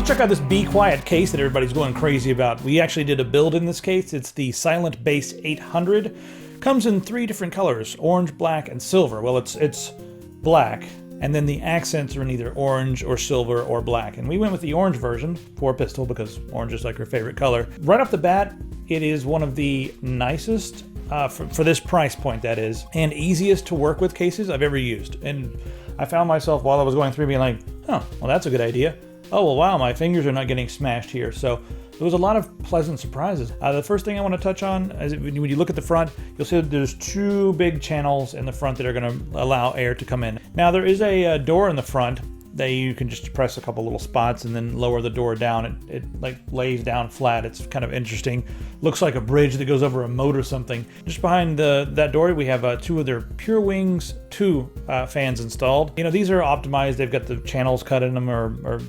Let's check out this Be Quiet case that everybody's going crazy about. We actually did a build in this case. It's the Silent Base 800. Comes in 3 different colors, orange, black, and silver. Well, it's black, and then the accents are in either orange or silver or black. And we went with the orange version for pistol because orange is like our favorite color. Right off the bat, it is one of the nicest, for this price point that is, and easiest to work with cases I've ever used. And I found myself while I was going through being like, oh, well, that's a good idea. Oh, well, wow, my fingers are not getting smashed here. So there was a lot of pleasant surprises. The first thing I want to touch on is when you look at the front, you'll see that there's 2 big channels in the front that are going to allow air to come in. Now, there is a door in the front that you can just press a couple little spots and then lower the door down. It like lays down flat. It's kind of interesting. Looks like a bridge that goes over a moat or something. Just behind that door, we have 2 of their Pure Wings 2 fans installed. You know, these are optimized. They've got the channels cut in them or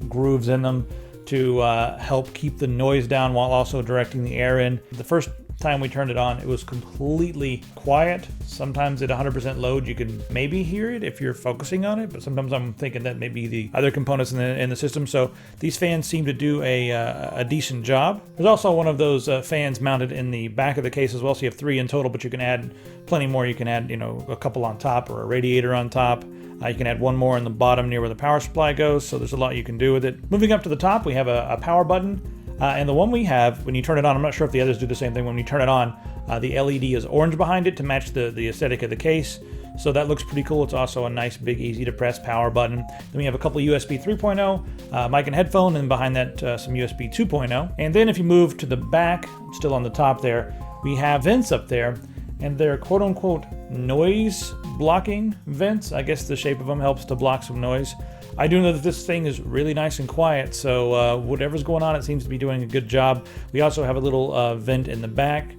grooves in them to help keep the noise down while also directing the air in. The first time we turned it on, it was completely quiet. Sometimes at 100% load, you can maybe hear it if you're focusing on it, but sometimes I'm thinking that maybe the other components in the system. So these fans seem to do a decent job. There's also one of those fans mounted in the back of the case as well, so you have 3 in total, but you can add plenty more. You can add, you know, a couple on top or a radiator on top. You can add one more in the bottom near where the power supply goes, so there's a lot you can do with it. Moving up to the top, we have a power button, and the one we have, when you turn it on, I'm not sure if the others do the same thing, when you turn it on, the LED is orange behind it to match the aesthetic of the case, so that looks pretty cool. It's also a nice, big, easy-to-press power button. Then we have a couple USB 3.0, mic and headphone, and behind that, some USB 2.0. And then if you move to the back, still on the top there, we have vents up there, and they're quote-unquote noise blocking vents. I guess the shape of them helps to block some noise. I do know that this thing is really nice and quiet, so whatever's going on, it seems to be doing a good job. We also have a little vent in the back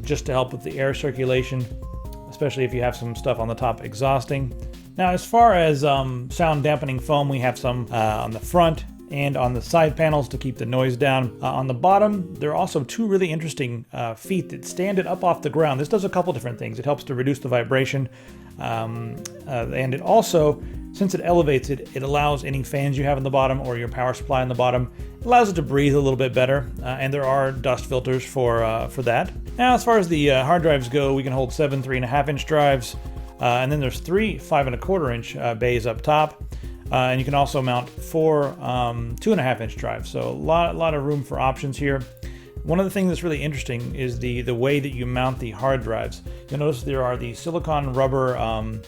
just to help with the air circulation, especially if you have some stuff on the top exhausting. Now, as far as sound dampening foam, we have some on the front and on the side panels to keep the noise down. On the bottom, there are also 2 really interesting feet that stand it up off the ground. This does a couple different things. It helps to reduce the vibration, and it also, since it elevates it, it allows any fans you have in the bottom or your power supply in the bottom, it allows it to breathe a little bit better, and there are dust filters for that. Now, as far as the hard drives go, we can hold 7 3.5-inch drives, and then there's 3 5.25-inch bays up top. And you can also mount 4 2.5-inch drives, so a lot of room for options here. One of the things that's really interesting is the way that you mount the hard drives. You'll notice there are the silicone rubber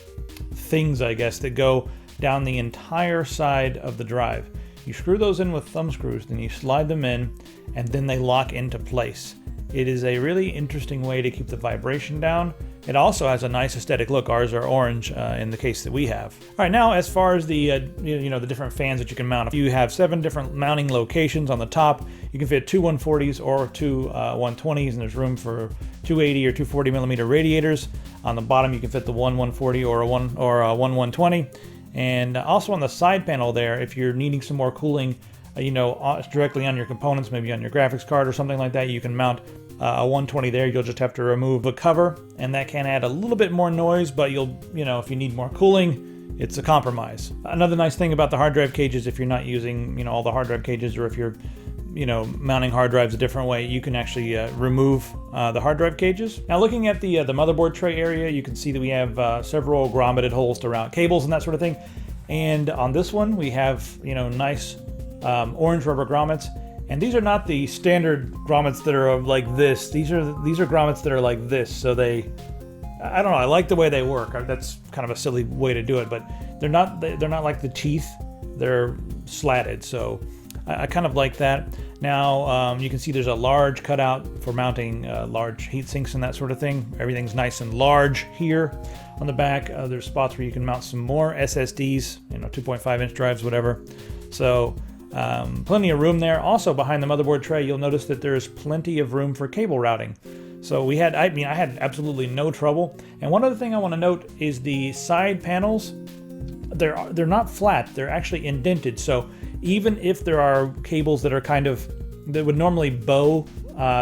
things, I guess, that go down the entire side of the drive. You screw those in with thumb screws, then you slide them in, and then they lock into place. It is a really interesting way to keep the vibration down. It also has a nice aesthetic look. Ours are orange in the case that we have. All right, now as far as the the different fans that you can mount, you have 7 different mounting locations. On the top, you can fit 2 140s or 2 120s, and there's room for 280 or 240 millimeter radiators. On the bottom, you can fit the 1 140 or a 1 120. And also on the side panel there, if you're needing some more cooling, directly on your components, maybe on your graphics card or something like that, you can mount a 120 there. You'll just have to remove the cover, and that can add a little bit more noise, but if you need more cooling, it's a compromise. Another nice thing about the hard drive cages, if you're not using, all the hard drive cages, or if you're, mounting hard drives a different way, you can actually remove the hard drive cages. Now, looking at the motherboard tray area, you can see that we have several grommeted holes to route cables and that sort of thing. And on this one, we have, nice orange rubber grommets. And these are not the standard grommets that are like this. These are grommets that are like this. So I don't know. I like the way they work. That's kind of a silly way to do it, but they're not like the teeth. They're slatted. So I kind of like that. Now you can see there's a large cutout for mounting large heat sinks and that sort of thing. Everything's nice and large here. On the back, there's spots where you can mount some more SSDs, 2.5-inch drives, whatever. So plenty of room there. Also behind the motherboard tray, you'll notice that there's plenty of room for cable routing. So I had absolutely no trouble. And one other thing I want to note is the side panels. They're not flat. They're actually indented. So even if there are cables that would normally bow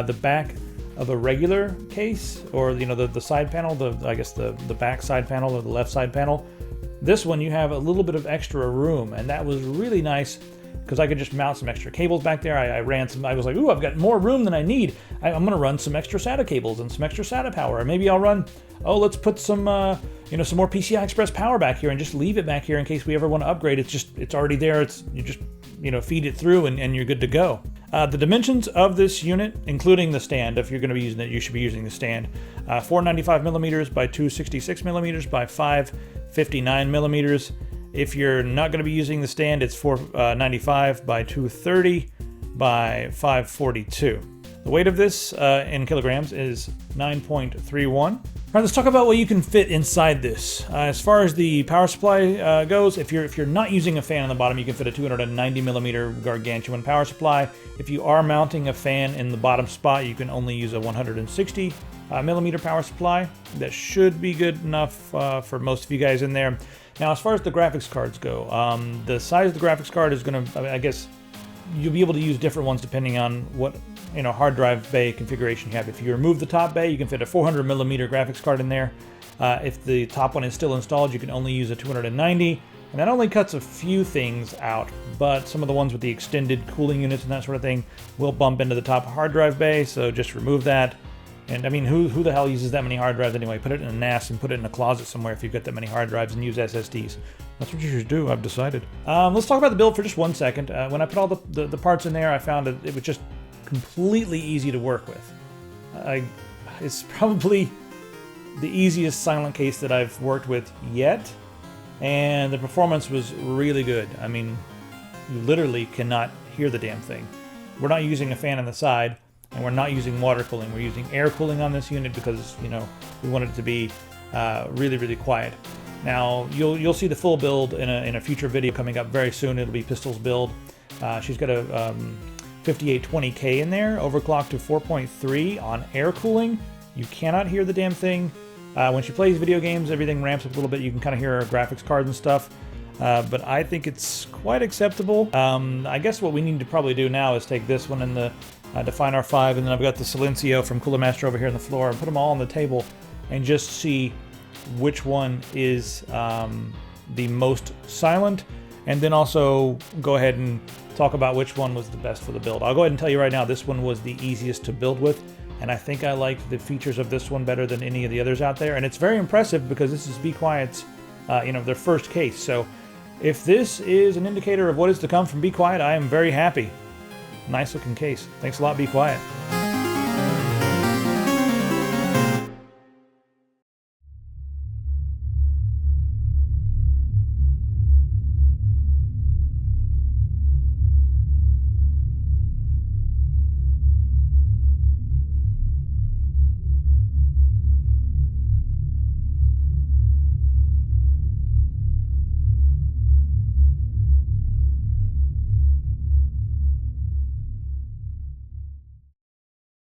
the back of a regular case, or the side panel, the back side panel or the left side panel, this one you have a little bit of extra room, and that was really nice. because I could just mount some extra cables back there. I was like, ooh, I've got more room than I need. I'm gonna run some extra SATA cables and some extra SATA power. Or maybe I'll run, let's put some, some more PCI Express power back here and just leave it back here in case we ever want to upgrade. It's already there. You just feed it through and you're good to go. The dimensions of this unit, including the stand, if you're going to be using it, you should be using the stand. 495 millimeters by 266 millimeters by 559 millimeters. If you're not going to be using the stand, it's 495 by 230 by 542. The weight of this in kilograms is 9.31. All right, let's talk about what you can fit inside this. As far as the power supply goes, if you're not using a fan on the bottom, you can fit a 290 millimeter gargantuan power supply. If you are mounting a fan in the bottom spot, you can only use a 160 millimeter power supply. That should be good enough for most of you guys in there. Now, as far as the graphics cards go, the size of the graphics card is going to, I guess, you'll be able to use different ones depending on what hard drive bay configuration you have. If you remove the top bay, you can fit a 400 millimeter graphics card in there. If the top one is still installed, you can only use a 290, and that only cuts a few things out, but some of the ones with the extended cooling units and that sort of thing will bump into the top hard drive bay, so just remove that. And I mean, who the hell uses that many hard drives anyway? Put it in a NAS and put it in a closet somewhere if you've got that many hard drives, and use SSDs. That's what you should do, I've decided. Let's talk about the build for just 1 second. When I put all the parts in there, I found it was just completely easy to work with. It's probably the easiest silent case that I've worked with yet, and the performance was really good. I mean, you literally cannot hear the damn thing. We're not using a fan on the side, and we're not using water cooling. We're using air cooling on this unit because, we want it to be really, really quiet. Now, you'll see the full build in a future video coming up very soon. It'll be Pistol's build. She's got a 5820K in there, overclocked to 4.3 on air cooling. You cannot hear the damn thing. When she plays video games, everything ramps up a little bit. You can kind of hear her graphics cards and stuff. But I think it's quite acceptable. I guess what we need to probably do now is take this one and the Define R5, and then I've got the Silencio from Cooler Master over here on the floor, and put them all on the table and just see which one is the most silent, and then also go ahead and talk about which one was the best for the build. I'll go ahead and tell you right now, this one was the easiest to build with, and I think I like the features of this one better than any of the others out there, and it's very impressive because this is Be Quiet's, their first case. So if this is an indicator of what is to come from Be Quiet, I am very happy. Nice looking case. Thanks a lot, Be Quiet.